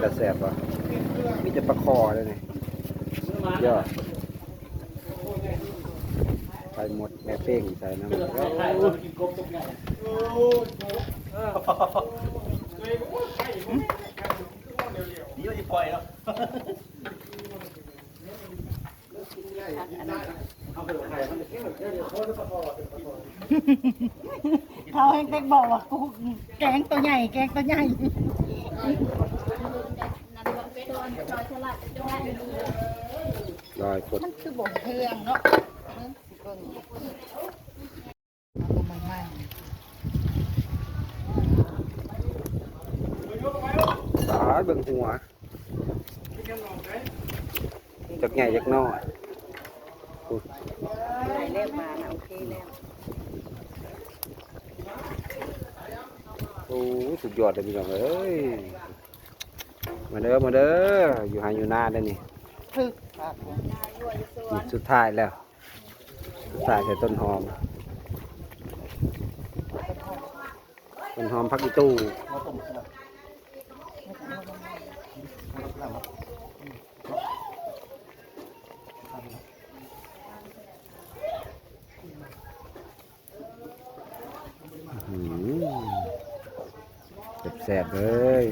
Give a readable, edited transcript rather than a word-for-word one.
กระแสบว่ะมีแต่ปลาคอเลยนี่ยอดไปหมดแม่เป้งใส่น้ำนี่ว่าจะปล่อยเนาะเขาให้เด็กบอกว่ากูแกงตัวใหญ่แกงตัวใหญ่ลอยกด มันคือบ่เทืองเนาะสาเบิ่งหัวจักใหญ่จักน้อยเรียกมาโอเคแล้ว โอ้สุดยอดเลยพี่น้องเอ้ยมาเด้อมาเด้ออยู่หาอยู่หน้าได้นี่ คือ สุดท้ายแล้วสุดท้ายใส่ต้นหอมผักอีตู้แซ่บๆเลย